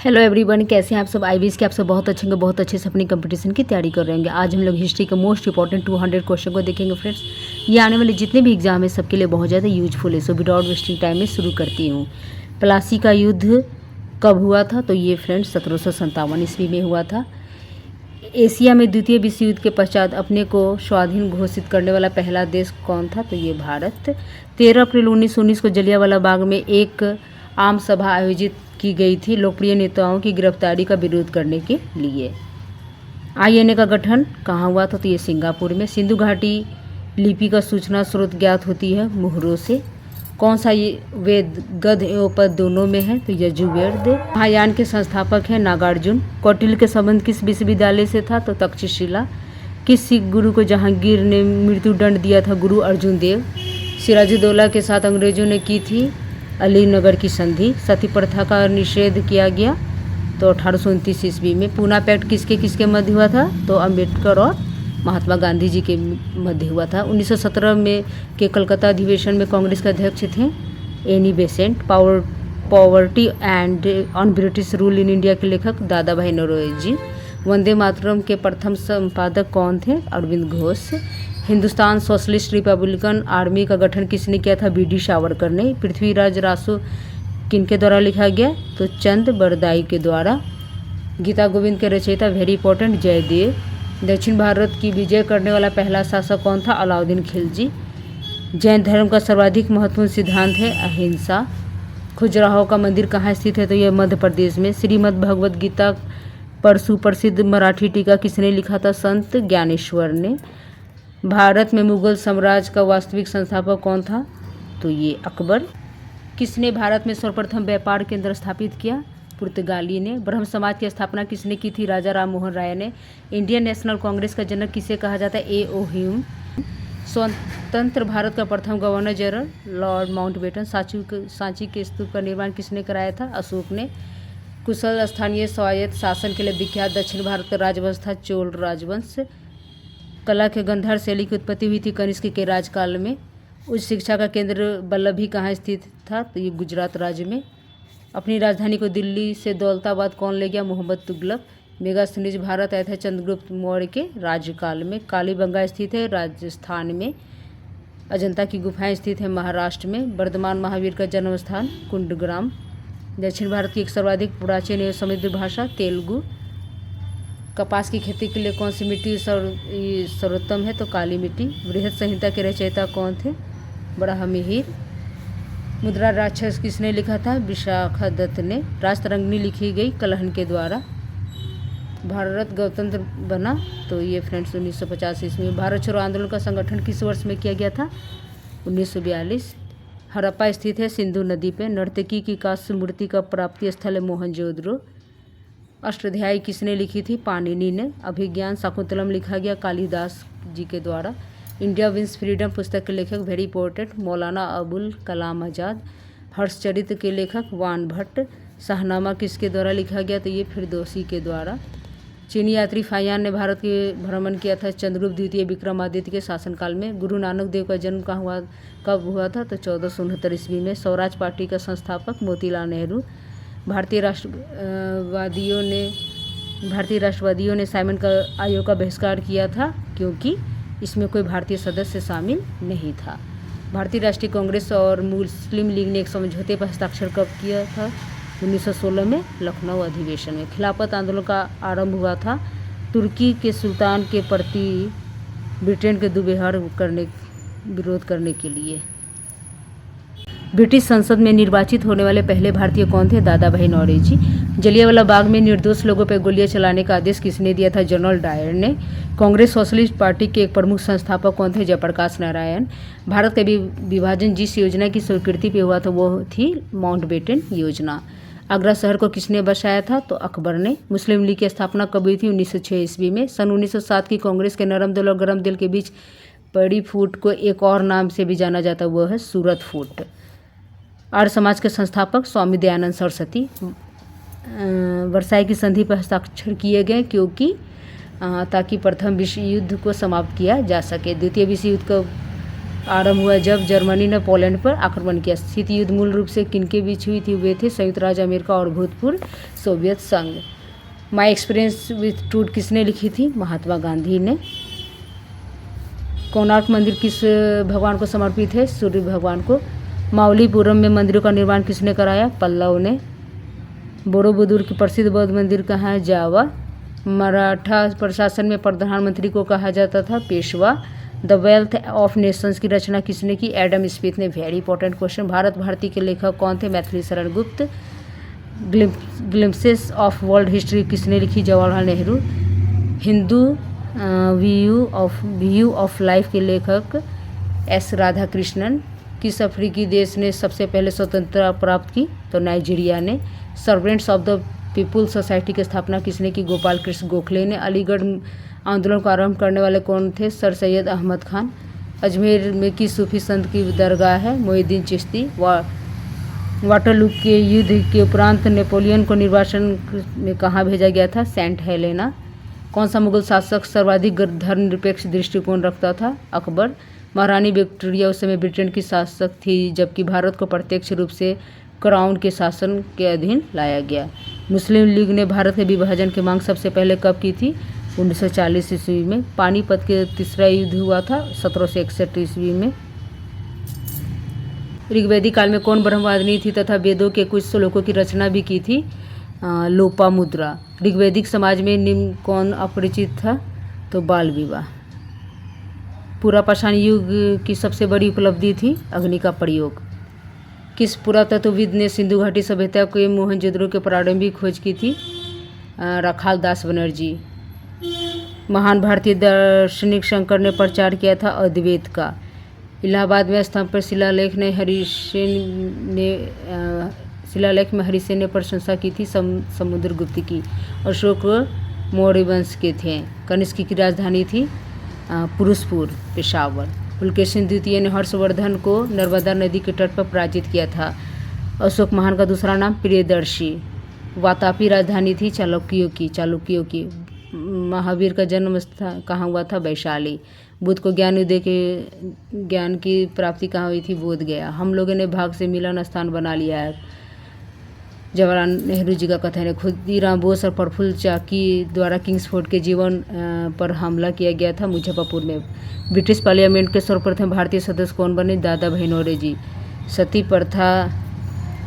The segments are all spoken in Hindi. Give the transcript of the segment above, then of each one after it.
हेलो एवरीवन, कैसे हैं आप सब। आईबीएस के आप सब बहुत अच्छे होंगे, बहुत अच्छे से अपनी कंपटीशन की तैयारी कर रहे होंगे। आज हम लोग हिस्ट्री के मोस्ट इंपॉर्टेंट 200 क्वेश्चन को देखेंगे फ्रेंड्स। ये आने वाले जितने भी एग्जाम है सबके लिए बहुत ज़्यादा यूजफुल है। सो विदाउट वेस्टिंग टाइम में शुरू करती हूँ। प्लासी का युद्ध कब हुआ था? तो ये फ्रेंड्स 1757 ईस्वी में हुआ था। एशिया में द्वितीय विश्व युद्ध के पश्चात अपने को स्वाधीन घोषित करने वाला पहला देश कौन था? तो ये भारत। 13 अप्रैल 1919 को जलियांवाला बाग में एक आम सभा आयोजित की गई थी लोकप्रिय नेताओं की गिरफ्तारी का विरोध करने के लिए। आईएनए का गठन कहाँ हुआ था? तो ये सिंगापुर में। सिंधु घाटी लिपि का सूचना स्रोत ज्ञात होती है मुहरों से। कौन सा ये वेद गद्य एवं पद दोनों में है? तो यजुर्वेद। महायान के संस्थापक हैं नागार्जुन। कौटिल्य के संबंध किस विश्वविद्यालय से था? तो तक्षशिला। किस सिख गुरु को जहांगीर ने मृत्युदंड दिया था? गुरु अर्जुन देव। सिराजुद्दौला के साथ अंग्रेजों ने की थी अलीनगर की संधि। सती प्रथा का निषेध किया गया तो 1829 ईस्वी में। पूना पैक्ट किसके किसके मध्य हुआ था? तो अम्बेडकर और महात्मा गांधी जी के मध्य हुआ था। 1917 में के कलकत्ता अधिवेशन में कांग्रेस के अध्यक्ष थे Annie Besant. Poverty and on British rule in India के लेखक दादा भाई नौरोजी। वंदे मातरम के प्रथम संपादक कौन थे? Arvind Ghosh. Hindustan Socialist Republican Army का गठन किसने किया था? बीडी सावरकर ने। पृथ्वीराज रासो किनके द्वारा लिखा गया? तो चंद बरदाई के द्वारा। गीता गोविंद के रचयिता वेरी इंपॉर्टेंट जयदेव। दक्षिण भारत की विजय करने वाला पहला शासक कौन था? अलाउद्दीन खिलजी। जैन धर्म का सर्वाधिक महत्वपूर्ण सिद्धांत है अहिंसा। खजुराहो का मंदिर कहाँ स्थित है? तो यह मध्य प्रदेश में। श्रीमद् भगवद गीता पर सुप्रसिद्ध मराठी टीका किसने लिखा था? संत ज्ञानेश्वर ने। भारत में मुगल साम्राज्य का वास्तविक संस्थापक कौन था? तो ये अकबर। किसने भारत में सर्वप्रथम व्यापार केंद्र स्थापित किया? पुर्तगाली ने। ब्रह्म समाज की स्थापना किसने की थी? राजा राम मोहन राय ने। इंडियन नेशनल कांग्रेस का जनक किसे कहा जाता है? ए ओ ह्यूम। स्वतंत्र भारत का प्रथम governor general Lord Mountbatten. Sanchi के स्तूप का निर्माण किसने कराया था? अशोक ने। कुशल स्थानीय स्वायत्त शासन के लिए विख्यात दक्षिण भारत का राजवंश था चोल राजवंश। कला के गंधार शैली की उत्पत्ति हुई थी कनिष्क के राजकाल में। उच्च शिक्षा का केंद्र वल्लभी कहाँ स्थित था? तो ये गुजरात राज्य में। अपनी राजधानी को दिल्ली से दौलताबाद कौन ले गया? मोहम्मद तुगलक। मेगास्थनीज भारत आया था चंद्रगुप्त मौर्य के राज्यकाल में। कालीबंगा स्थित है राजस्थान में। अजंता की गुफाएं स्थित है महाराष्ट्र में। वर्धमान महावीर का जन्म स्थान कुंडग्राम। दक्षिण भारत की एक सर्वाधिक प्राचीन एवं समृद्ध भाषा तेलुगु। कपास की खेती के लिए कौन सी मिट्टी सर्वोत्तम है? तो काली मिट्टी। बृहद संहिता के रचयिता कौन थे? बराहमिहिर। मुद्रा राक्षस किसने लिखा था? विशाखादत्त ने। राजतरंगिणी लिखी गई कलहन के द्वारा। भारत गणतंत्र बना तो ये फ्रेंड्स 1950 ईस्वी में। भारत छोड़ो आंदोलन का संगठन किस वर्ष में किया गया था? 1942। हड़प्पा स्थित है सिंधु नदी पे। नर्तकी की कांस्य मूर्ति का प्राप्ति स्थल है मोहनजोदड़ो। अष्टाध्यायी किसने लिखी थी? पाणिनि ने। अभिज्ञान शाकुंतलम लिखा गया कालिदास जी के द्वारा। इंडिया विंस फ्रीडम पुस्तक के लेखक वेरी इंपॉर्टेंट मौलाना अबुल कलाम आज़ाद। हर्षचरित्र के लेखक वान भट्ट। शाहनामा किसके द्वारा लिखा गया? तो ये फिरदौसी के द्वारा। चीनी यात्री फाहियान ने भारत के भ्रमण किया था चंद्रगुप्त द्वितीय विक्रमादित्य के शासनकाल में। गुरु नानक देव का जन्म कब हुआ था? तो 1469 ईस्वी में। स्वराज पार्टी का संस्थापक मोतीलाल नेहरू। भारतीय राष्ट्रवादियों ने साइमन का आयोग का बहिष्कार किया था क्योंकि इसमें कोई भारतीय सदस्य शामिल नहीं था। भारतीय राष्ट्रीय कांग्रेस और मुस्लिम लीग ने एक समझौते पर हस्ताक्षर कब किया था? 1916 में लखनऊ अधिवेशन में। खिलाफत आंदोलन का आरंभ हुआ था तुर्की के सुल्तान के प्रति ब्रिटेन के दुर्व्यवहार विरोध करने के लिए। ब्रिटिश संसद में निर्वाचित होने वाले पहले भारतीय कौन थे? दादा भाई नौरोजी। जलियांवाला बाग में निर्दोष लोगों पर गोलियां चलाने का आदेश किसने दिया था? जनरल डायर ने। कांग्रेस सोशलिस्ट पार्टी के एक प्रमुख संस्थापक कौन थे? जयप्रकाश नारायण। भारत का विभाजन जिस योजना की स्वीकृति पे हुआ था वो थी माउंटबेटन योजना। आगरा शहर को किसने बसाया था? तो अकबर ने। मुस्लिम लीग की स्थापना कब हुई थी? 1906 ईस्वी में। सन 1907 की कांग्रेस के नरम दल और गरम दल के बीच पड़ी फूट को एक और नाम से भी जाना जाता है, वो है सूरत फूट। आर्य समाज के संस्थापक स्वामी दयानंद सरस्वती। वर्साई की संधि पर हस्ताक्षर किए गए क्योंकि ताकि प्रथम विश्व युद्ध को समाप्त किया जा सके। द्वितीय विश्व युद्ध आरंभ हुआ जब जर्मनी ने पोलैंड पर आक्रमण किया। शीत युद्ध मूल रूप से किनके बीच हुई थी? वे थे संयुक्त राज्य अमेरिका और भूतपूर्व सोवियत संघ। माई एक्सपीरियंस विथ ट्रूथ किसने लिखी थी? महात्मा गांधी ने। कोणार्क मंदिर किस भगवान को समर्पित है? सूर्य भगवान को। माउलीपुरम में मंदिरों का निर्माण किसने कराया? पल्लव ने। बोरोबुदुर की प्रसिद्ध बौद्ध मंदिर कहाँ है? जावा। मराठा प्रशासन में प्रधानमंत्री को कहा जाता था? Peshwa. The Wealth of Nations की रचना किसने की? एडम स्मिथ ने। Very important question. Bharat Bharti के लेखक कौन थे? Maithili Sharan Gupt. Glimpses of world history किसने लिखी? Jawaharlal Nehru. Hindu view of life के लेखक एस राधाकृष्णन। किस अफ्रीकी देश ने सबसे पहले स्वतंत्रता प्राप्त की? तो नाइजीरिया ने। Servants of the people society की स्थापना किसने की? गोपाल कृष्ण गोखले ने। अलीगढ़ आंदोलन को आरंभ करने वाले कौन थे? सर सैयद अहमद खान। अजमेर में किस सूफी संत की दरगाह है? मोइनुद्दीन चिश्ती। वाटरलू के युद्ध के उपरांत नेपोलियन को निर्वासन में कहाँ भेजा गया था? Saint Helena. कौन सा मुगल शासक सर्वाधिक धर्मनिरपेक्ष दृष्टिकोण रखता था? अकबर। महारानी विक्टोरिया उस समय ब्रिटेन की शासक थी जबकि भारत को प्रत्यक्ष रूप से क्राउन के शासन के अधीन लाया गया। मुस्लिम लीग ने भारत के विभाजन की मांग सबसे पहले कब की थी? 1940 ईस्वी में। पानीपत के तीसरा युद्ध हुआ था 1761 ईस्वी में। ऋग्वैदिक काल में कौन ब्रह्मवादिनी थी तथा वेदों के कुछ श्लोकों की रचना भी की थी? लोपामुद्रा। ऋग्वैदिक समाज में निम्न कौन अपरिचित था? तो बाल विवाह। पुरापाषाण युग की सबसे बड़ी उपलब्धि थी अग्नि का प्रयोग। किस पुरातत्वविद ने सिंधु घाटी सभ्यता के मोहनजोदड़ो के प्रारंभिक खोज की थी? राखाल दास बनर्जी। महान भारतीय दार्शनिक शंकर ने प्रचार किया था अद्वैत का। इलाहाबाद में स्तंभ पर शिलालेख में हरिसेन ने प्रशंसा की थी समुद्रगुप्त की। अशोक मौर्य वंश के थे। कनिष्क की राजधानी थी पुरुषपुर, पेशावर। पुलकेशिन द्वितीय ने हर्षवर्धन को नर्मदा नदी के तट पर पराजित किया था। अशोक महान का दूसरा नाम प्रियदर्शी। वातापी राजधानी थी चालुक्यों की। महावीर का जन्म स्थान कहाँ हुआ था? वैशाली। बुद्ध को ज्ञान की प्राप्ति कहाँ हुई थी? बोध गया। हम लोगों ने भाग से मिलन स्थान बना लिया है। जवाहरलाल नेहरू जी का कथन है। खुदीराम बोस और प्रफुल्ल चाकी द्वारा किंग्सफोर्ड के जीवन पर हमला किया गया था मुजफ्फरपुर में। ब्रिटिश पार्लियामेंट के सर्वप्रथम भारतीय सदस्य कौन बने? दादा भाई नौरोजी। सती प्रथा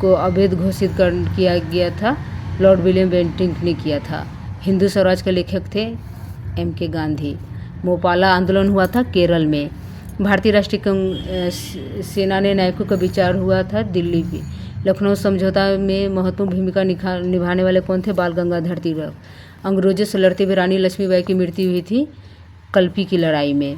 को अवैध घोषित किया गया था लॉर्ड विलियम बेंटिंक ने किया था। हिंदू स्वराज के लेखक थे M.K. गांधी। मोपाला आंदोलन हुआ था केरल में। भारतीय राष्ट्रीय सेना ने नायकों का विचार हुआ था दिल्ली में। लखनऊ समझौता में महत्वपूर्ण भूमिका निभाने वाले कौन थे? बाल गंगाधर तिलक। अंग्रेजों से लड़ते हुए रानी लक्ष्मीबाई की मृत्यु हुई थी कल्पी की लड़ाई में।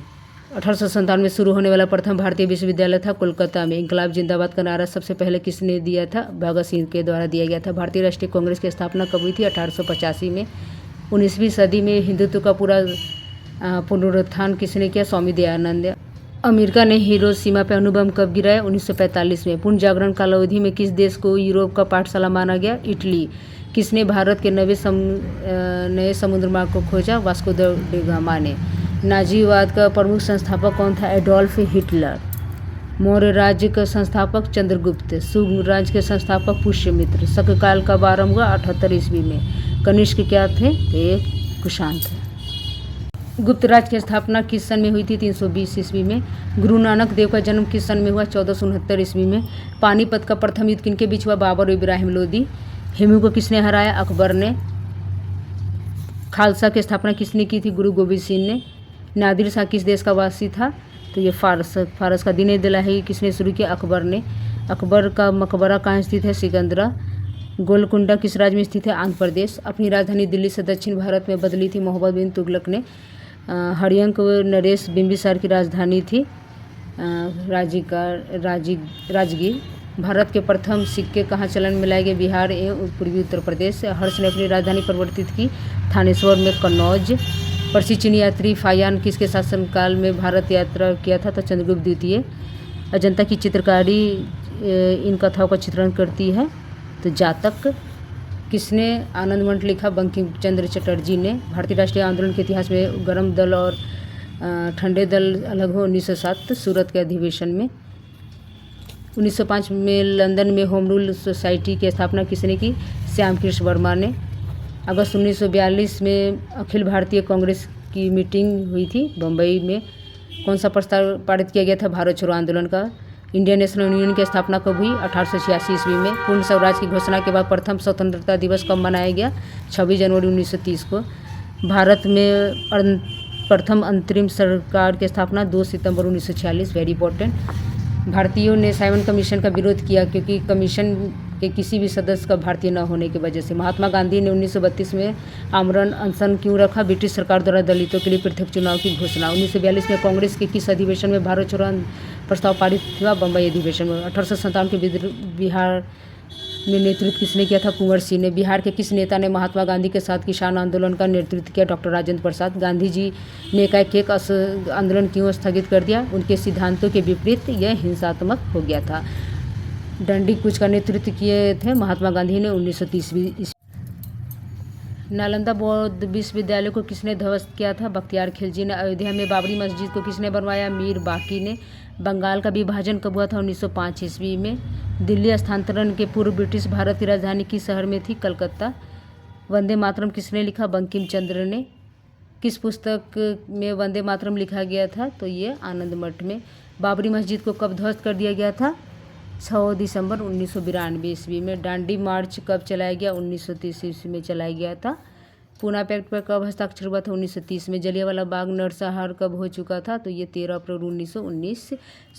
1857 में शुरू होने वाला प्रथम भारतीय विश्वविद्यालय था कोलकाता में। इंकलाब जिंदाबाद का नारा सबसे पहले किसने दिया था? भगत सिंह के द्वारा दिया गया था। भारतीय राष्ट्रीय कांग्रेस की स्थापना कब हुई थी? 1885 में। 19वीं सदी में हिंदुत्व का पूरा पुनरुत्थान किसने किया? स्वामी दयानंद। अमेरिका ने हिरोशिमा पर अणुबम कब गिराया? 1945 में। पूर्ण जागरण कालावधि में किस देश को यूरोप का पाठशाला माना गया? इटली। किसने भारत के नए समुद्र मार्ग को खोजा? वास्को द गामा ने। नाजीवाद का प्रमुख संस्थापक कौन था? Adolf Hitler. मौर्य राज्य का संस्थापक चंद्रगुप्त। शुंग राज्य के संस्थापक पुष्यमित्र। शककाल कब आरंभ हुआ? 78 ईस्वी में। कनिष्क क्या थे? एक कुशाण थे। गुप्त राज्य की स्थापना किस सन में हुई थी? 320 ईस्वी में। गुरु नानक देव का जन्म किस सन में हुआ? 1469 ईस्वी में। पानीपत का प्रथम युद्ध किनके बीच हुआ? बाबर और इब्राहिम लोदी। हेमू को किसने हराया? अकबर ने। खालसा की स्थापना किसने की थी? गुरु गोबिंद सिंह ने। नादिर शाह किस देश का वासी था? तो ये फारस का। दीन दिलाही किसने शुरू किया? अकबर ने। अकबर का मकबरा कहाँ स्थित है? सिकंदरा। गोलकुंडा किस राज्य में स्थित है? आंध्र प्रदेश। अपनी राजधानी दिल्ली से दक्षिण भारत में बदली थी मोहम्मद बिन तुगलक ने। हरियंक नरेश बिंबिसार की राजधानी थी राजगीर। भारत के प्रथम सिक्के कहाँ चलन में लाए गए? बिहार एवं पूर्वी उत्तर प्रदेश। हर्ष ने अपनी राजधानी परिवर्तित की थानेश्वर में कन्नौज। प्रसिद्ध चीनी यात्री फायान किसके शासनकाल में भारत यात्रा किया था? तो चंद्रगुप्त द्वितीय। अजंता की चित्रकारी इन कथाओं का चित्रण करती है। तो जातक। किसने आनंद मंठ लिखा? बंकिम चंद्र चटर्जी ने। भारतीय राष्ट्रीय आंदोलन के इतिहास में गरम दल और ठंडे दल अलग हो 1907 सूरत के अधिवेशन में। 1905 में लंदन में होम रूल सोसाइटी की स्थापना किसने की? श्याम कृष्ण वर्मा ने। अगस्त 1942 में अखिल भारतीय कांग्रेस की मीटिंग हुई थी बम्बई में। कौन सा प्रस्ताव पारित किया गया था? भारत छोड़ो आंदोलन का। इंडियन नेशनल यूनियन की स्थापना कब हुई? 1886 ईस्वी में। पूर्ण स्वराज की घोषणा के बाद प्रथम स्वतंत्रता दिवस कब मनाया गया? 26 जनवरी 1930 को। भारत में प्रथम अंतरिम सरकार की स्थापना 2 सितंबर 1946। Very important. भारतीयों ने साइमन कमीशन का विरोध किया क्योंकि कमीशन के किसी भी सदस्य का भारतीय न होने की वजह से। महात्मा गांधी ने 1932 में आमरण अनशन क्यों रखा? ब्रिटिश सरकार द्वारा दलितों के लिए पृथक चुनाव की घोषणा। 1942 में कांग्रेस के किस अधिवेशन में भारत छोड़ो प्रस्ताव पारित हुआ? बम्बई अधिवेशन में। 1857 के बिहार में नेतृत्व किसने किया था? कुंवर सिंह ने। बिहार के किस नेता ने महात्मा गांधी के साथ किसान आंदोलन का नेतृत्व किया? डॉक्टर राजेंद्र प्रसाद। गांधी जी ने एकाएक आंदोलन क्यों स्थगित कर दिया? उनके सिद्धांतों के विपरीत यह हिंसात्मक हो गया था। डंडी कूच का नेतृत्व किए थे महात्मा गांधी ने 1930। नालंदा बौद्ध विश्वविद्यालय को किसने ध्वस्त किया था? बख्तियार खिलजी ने। अयोध्या में बाबरी मस्जिद को किसने बनवाया? मीर बाकी ने। बंगाल का विभाजन कब हुआ था? 1905 ईस्वी में। दिल्ली स्थानांतरण के पूर्व ब्रिटिश भारत की राजधानी किस शहर में थी? कलकत्ता। वंदे मातरम किसने लिखा? बंकिम चंद्र ने। किस पुस्तक में वंदे मातरम लिखा गया था? तो ये आनंद मठ में। बाबरी मस्जिद को कब ध्वस्त कर दिया गया था? 6 दिसंबर 1992 ईस्वी में। दांडी मार्च कब चलाया गया? 1930 ईस्वी में चलाया गया था। पूना पैक्ट पर कब हस्ताक्षर हुआ था? 1930 में। जलियांवाला बाग नरसंहार कब हो चुका था? तो ये 13 अप्रैल 1919।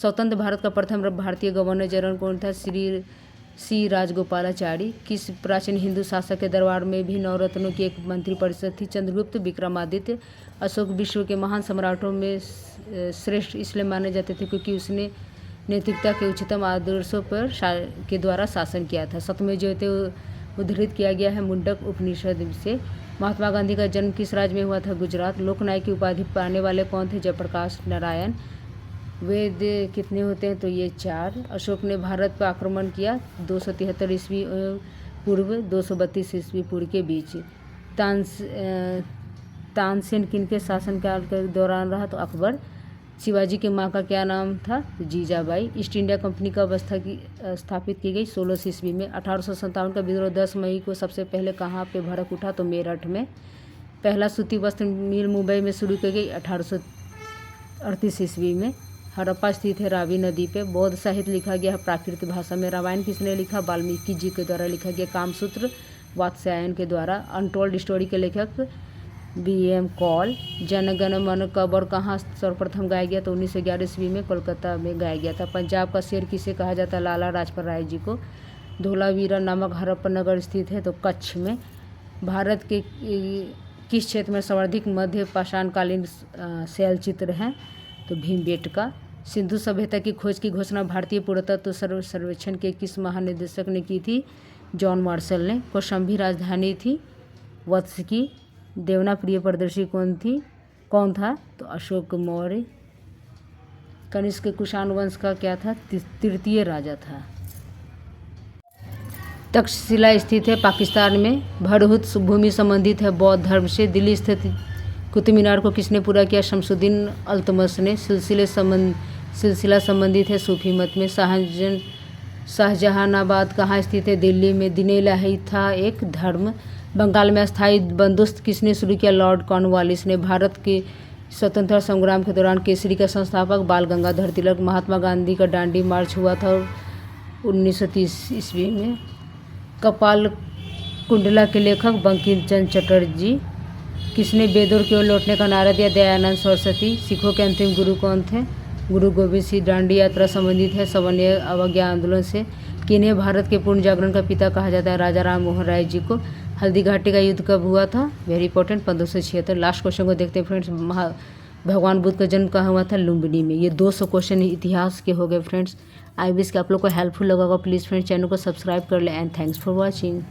स्वतंत्र भारत का प्रथम भारतीय गवर्नर जनरल कौन था? श्री सी राजगोपालाचारी। किस प्राचीन हिंदू शासक के दरबार में भी नवरत्नों की एक मंत्रिपरिषद थी? चंद्रगुप्त, विक्रमादित्य। अशोक विश्व के महान सम्राटों में श्रेष्ठ इसलिए माने जाते थे क्योंकि उसने नैतिकता के उच्चतम आदर्शों पर के द्वारा शासन किया था। सत्यमेव जयते उद्धृत किया गया है मुंडक उपनिषद से। महात्मा गांधी का जन्म किस राज्य में हुआ था? गुजरात। लोकनायक की उपाधि पाने वाले कौन थे? जयप्रकाश नारायण। वेद कितने होते हैं? तो ये 4। अशोक ने भारत पर आक्रमण किया 273 ईस्वी पूर्व 232 ईस्वी पूर्व के बीच। तानसेन किनके शासनकाल के दौरान रहा? तो अकबर। शिवाजी की माँ का क्या नाम था? जीजाबाई। ईस्ट इंडिया कंपनी कब स्थापित की गई? 16 ईस्वी में। 1857 का विद्रोह 10 मई को सबसे पहले कहाँ पे भड़क उठा? तो मेरठ में। पहला सूती वस्त्र मिल मुंबई में शुरू की गई 1838 ईस्वी में। हड़प्पा स्थित है रावी नदी पे। बौद्ध साहित्य लिखा गया है प्राकृत भाषा में। रामायण किसने लिखा? वाल्मीकि जी के द्वारा लिखा गया। कामसूत्र वात्स्यायन के द्वारा। अनटोल्ड स्टोरी के लेखक B.M. कॉल। जनगण मन कब और कहाँ सर्वप्रथम गाया गया? तो 1911 ईस्वी में कोलकाता में गाया गया था। पंजाब का शेर किसे कहा जाता है? लाला लाजपत राय जी को। धोलावीरा नामक हड़प्पा नगर स्थित है तो कच्छ में। भारत के किस क्षेत्र में सर्वाधिक मध्य पाषाणकालीन शैल चित्र हैं? तो भीमबेटका। सिंधु सभ्यता की खोज की घोषणा भारतीय पुरातत्व सर्वेक्षण के किस महानिदेशक ने की थी? जॉन मार्शल ने। कौशाम्बी राजधानी थी वत्स की। देवना प्रिय प्रदर्शी कौन था? तो अशोक मौर्य। कनिष्क कुषाण वंश का क्या था? तृतीय राजा था। तक्षशिला स्थित है पाकिस्तान में। भरहुत भूमि संबंधित है बौद्ध धर्म से। दिल्ली स्थित कुतुब मीनार को किसने पूरा किया? शमसुद्दीन अल्तमश ने। सिलसिला संबंधित है सूफी मत में। शाहजहानाबाद कहाँ स्थित है? दिल्ली में। दिन इलाही था एक धर्म। बंगाल में अस्थायी बंदोबस्त किसने शुरू किया? लॉर्ड कॉर्नवालिस ने। भारत के स्वतंत्रता संग्राम के दौरान केसरी का संस्थापक बाल गंगाधर तिलक। महात्मा गांधी का दांडी मार्च हुआ था 1930 ईस्वी में। कपाल कुंडला के लेखक बंकिम चंद्र चटर्जी। किसने बेदौर की ओर लौटने का नारा दिया? दयानंद सरस्वती। सिखों के अंतिम गुरु कौन थे? गुरु गोविंद सिंह। दांडी यात्रा संबंधित है सवर्णीय अवज्ञा आंदोलन से। किन्हें भारत के पूर्ण जागरण का पिता कहा जाता है? राजा राम मोहन राय जी को। हल्दी घाटी का युद्ध कब हुआ था? Very important 1576। लास्ट क्वेश्चन को देखते हैं फ्रेंड्स। भगवान बुद्ध का जन्म कहाँ हुआ था? लुम्बिनी में। ये 200 क्वेश्चन इतिहास के हो गए फ्रेंड्स। आई विश कि आप लोग को हेल्पफुल लगा होगा। प्लीज़ फ्रेंड्स चैनल को सब्सक्राइब कर लें एंड थैंक्स फॉर वॉचिंग।